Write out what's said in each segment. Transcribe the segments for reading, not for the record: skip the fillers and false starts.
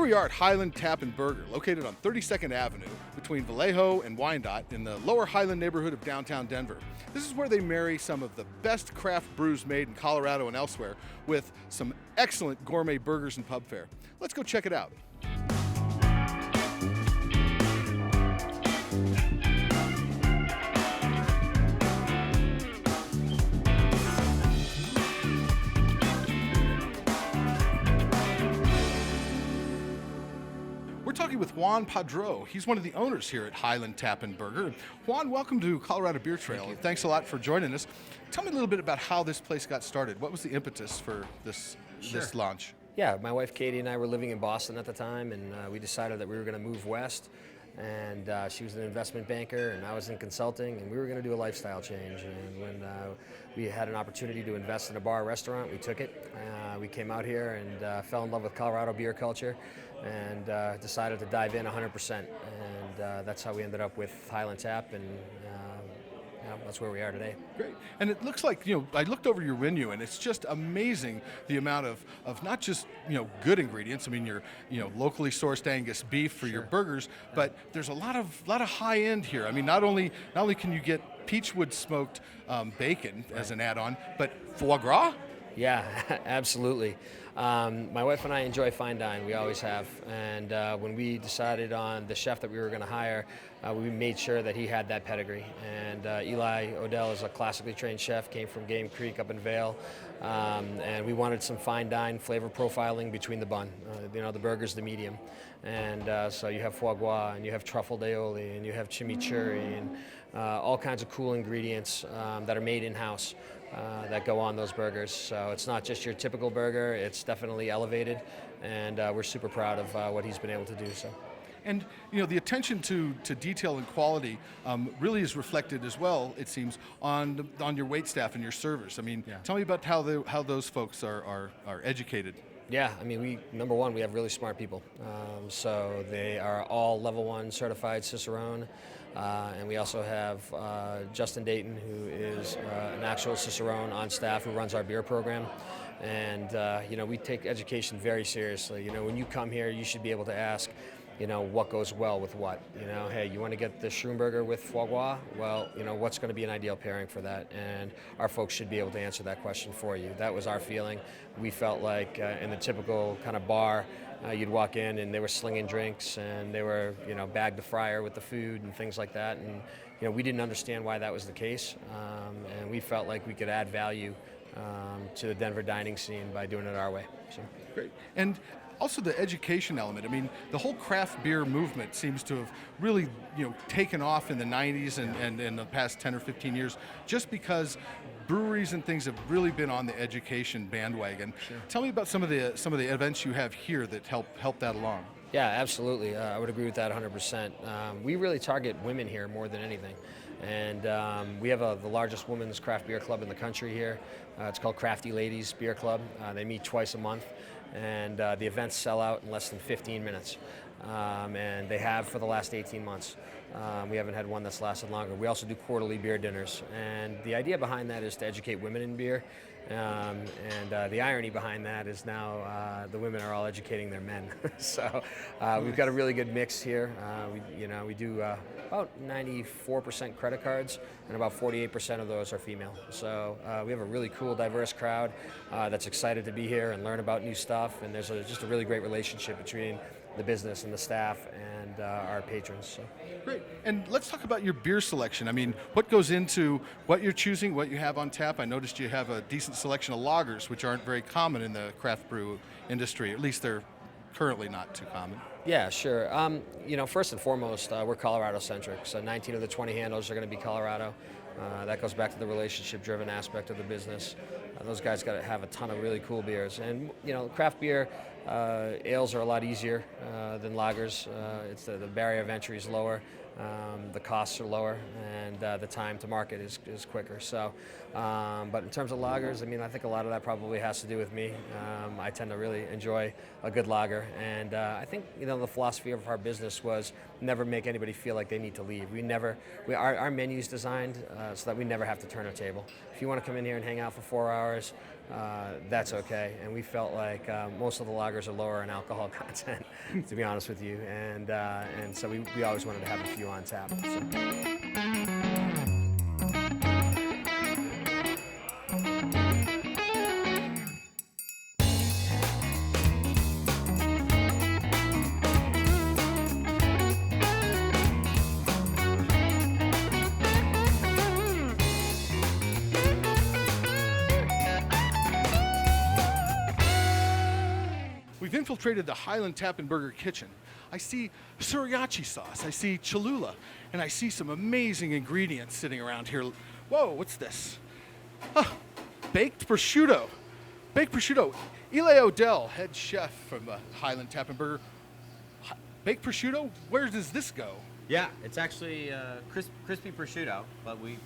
we are at Highland Tap and Burger, located on 32nd Avenue between Vallejo and Wyandotte in the lower Highland neighborhood of downtown Denver. This is where they marry some of the best craft brews made in Colorado and elsewhere with some excellent gourmet burgers and pub fare. Let's go check it out. We're talking with Juan Padro. He's one of the owners here at Highland Tap and Burger. Juan, welcome to Colorado Beer Trail. Thanks a lot for joining us. Tell me a little bit about how this place got started. What was the impetus for this launch? Yeah, my wife Katie and I were living in Boston at the time, and we decided that we were going to move west. And she was an investment banker, and I was in consulting, and we were going to do a lifestyle change. And when we had an opportunity to invest in a bar restaurant, we took it. We came out here and fell in love with Colorado beer culture, and decided to dive in 100%. And that's how we ended up with Highland Tap, and that's where we are today. Great. And it looks like, I looked over your menu, and it's just amazing the amount of not just, good ingredients. I mean, your, locally sourced Angus beef for your burgers, but there's a lot of high end here. I mean, not only can you get peachwood smoked bacon as an add-on, but foie gras? Yeah, absolutely. My wife and I enjoy fine dine. We always have. And when we decided on the chef that we were going to hire, we made sure that he had that pedigree. And Eli Odell is a classically trained chef, came from Game Creek up in Vail. And we wanted some fine dine flavor profiling between the bun. The burger's the medium. And so you have foie gras, and you have truffle aioli, and you have chimichurri, and all kinds of cool ingredients that are made in-house. That go on those burgers. So it's not just your typical burger, it's definitely elevated, and we're super proud of what he's been able to do. So. And the attention to detail and quality really is reflected as well, it seems, on your wait staff and your servers. I mean, tell me about how those folks are educated. Yeah, I mean, number one, we have really smart people. So they are all level 1 certified Cicerone. And we also have Justin Dayton, who is an actual Cicerone on staff who runs our beer program. And, we take education very seriously. When you come here, you should be able to ask, what goes well with what. Hey, you want to get the Schroomburger with foie gras? Well, what's going to be an ideal pairing for that? And our folks should be able to answer that question for you. That was our feeling. We felt like in the typical kind of bar, you'd walk in and they were slinging drinks, and they were, bag to fryer with the food and things like that. And, we didn't understand why that was the case. And we felt like we could add value to the Denver dining scene by doing it our way. So. Great. And also the education element. I mean, the whole craft beer movement seems to have really, taken off in the 90s and in the past 10 or 15 years, just because breweries and things have really been on the education bandwagon. Sure. Tell me about some of the events you have here that help that along. Yeah, absolutely. I would agree with that 100%. We really target women here more than anything. And we have the largest women's craft beer club in the country here. It's called Crafty Ladies Beer Club. They meet twice a month, and the events sell out in less than 15 minutes. And they have for the last 18 months. We haven't had one that's lasted longer. We also do quarterly beer dinners. And the idea behind that is to educate women in beer. And the irony behind that is now the women are all educating their men. So we've got a really good mix here. We do about 94% credit cards, and about 48% of those are female. So we have a really cool, diverse crowd that's excited to be here and learn about new stuff. And there's just a really great relationship between the business and the staff and our patrons. So. Great. And let's talk about your beer selection. I mean, what goes into what you're choosing, what you have on tap? I noticed you have a decent selection of lagers, which aren't very common in the craft brew industry. At least they're currently not too common. Yeah, sure. First and foremost, we're Colorado-centric. So 19 of the 20 handles are going to be Colorado. That goes back to the relationship-driven aspect of the business. Those guys got to have a ton of really cool beers. And, craft beer, ales are a lot easier than lagers. The barrier of entry is lower. The costs are lower, and the time to market is quicker. So, but in terms of lagers, I mean, I think a lot of that probably has to do with me. I tend to really enjoy a good lager, and I think the philosophy of our business was never make anybody feel like they need to leave. Our menu's designed so that we never have to turn a table. If you want to come in here and hang out for 4 hours, that's okay. And we felt like most of the lagers are lower in alcohol content, to be honest with you, and so we always wanted to have a few on tap. So. We've infiltrated the Highland Tap and Burger kitchen. I see sriracha sauce, I see Cholula, and I see some amazing ingredients sitting around here. Whoa, what's this? Baked prosciutto. Baked prosciutto. Eli Odell, head chef from Highland Tap and Burger. Baked prosciutto? Where does this go? Yeah, it's actually crispy prosciutto, but we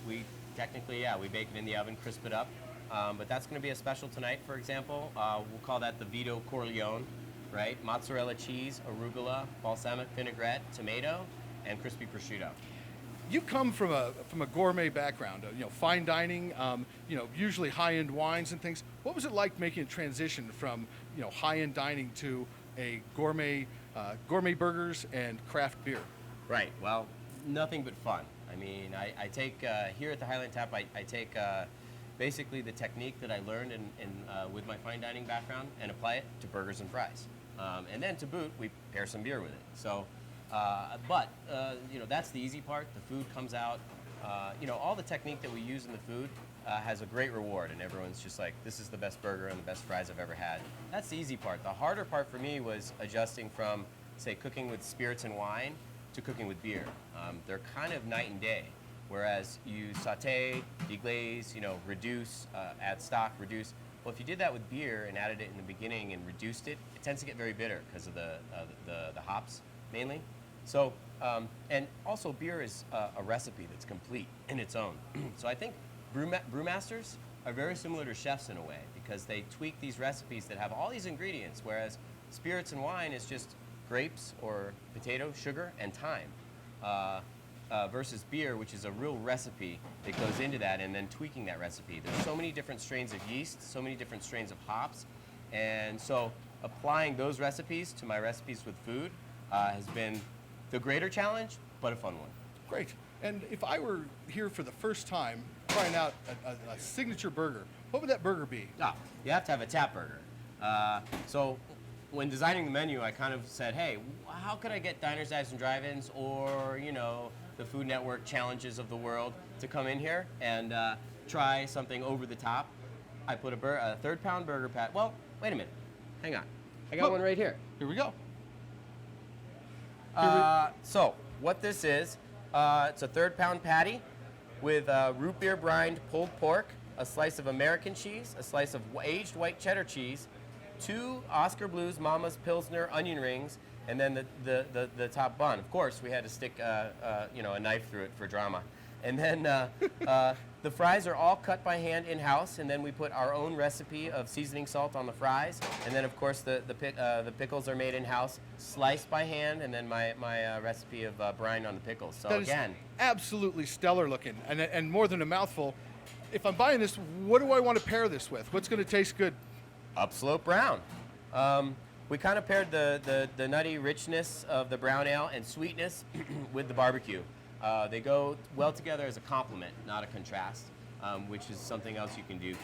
technically, we bake it in the oven, crisp it up. But that's going to be a special tonight, for example. We'll call that the Vito Corleone, right? Mozzarella cheese, arugula, balsamic vinaigrette, tomato, and crispy prosciutto. You come from a gourmet background, fine dining, usually high-end wines and things. What was it like making a transition from, high-end dining to a gourmet burgers and craft beer? Right. Well, nothing but fun. I mean, I take here at the Highland Tap, I take basically the technique that I learned with my fine dining background and apply it to burgers and fries. And then to boot, we pair some beer with it. So, that's the easy part. The food comes out. All the technique that we use in the food has a great reward, and everyone's just like, this is the best burger and the best fries I've ever had. That's the easy part. The harder part for me was adjusting from, say, cooking with spirits and wine to cooking with beer. They're kind of night and day. Whereas you saute, deglaze, reduce, add stock, reduce. Well, if you did that with beer and added it in the beginning and reduced it, it tends to get very bitter because of the hops mainly. So, and also beer is a recipe that's complete in its own. So I think brewmasters are very similar to chefs in a way because they tweak these recipes that have all these ingredients, whereas spirits and wine is just grapes or potato, sugar, and thyme. Versus beer, which is a real recipe that goes into that, and then tweaking that recipe. There's so many different strains of yeast, so many different strains of hops, and so applying those recipes to my recipes with food has been the greater challenge, but a fun one. Great. And if I were here for the first time trying out a signature burger, what would that burger be? You have to have a tap burger. So when designing the menu, I kind of said, hey, how could I get diners, dives, and drive-ins, or the Food Network challenges of the world to come in here and try something over the top? I put a third-pound burger patty. Well, wait a minute. Hang on. I got one right here. Here we go. So what this is, it's a third-pound patty with root beer brined pulled pork, a slice of American cheese, a slice of aged white cheddar cheese, 2 Oscar Blues Mama's Pilsner onion rings, and then the top bun. Of course, we had to stick a knife through it for drama. And then the fries are all cut by hand in-house, and then we put our own recipe of seasoning salt on the fries. And then, of course, the pickles are made in-house, sliced by hand, and then my recipe of brine on the pickles. So that again, is absolutely stellar looking, and more than a mouthful. If I'm buying this, what do I want to pair this with? What's going to taste good? Upslope Brown. We kind of paired the nutty richness of the brown ale and sweetness with the barbecue. They go well together as a complement, not a contrast, which is something else you can do,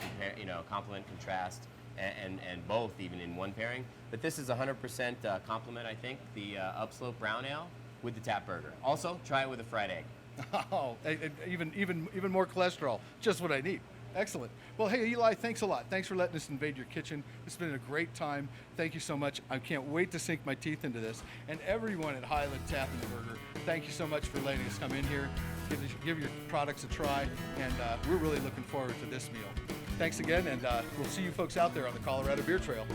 complement, contrast, and both even in one pairing. But this is 100% complement, I think, the Upslope Brown Ale with the tap burger. Also, try it with a fried egg. Oh, even more cholesterol, just what I need. Excellent. Well, hey, Eli, thanks a lot. Thanks for letting us invade your kitchen. It's been a great time. Thank you so much. I can't wait to sink my teeth into this. And everyone at Highland Tap and Burger, thank you so much for letting us come in here, give your products a try, and we're really looking forward to this meal. Thanks again, and we'll see you folks out there on the Colorado Beer Trail.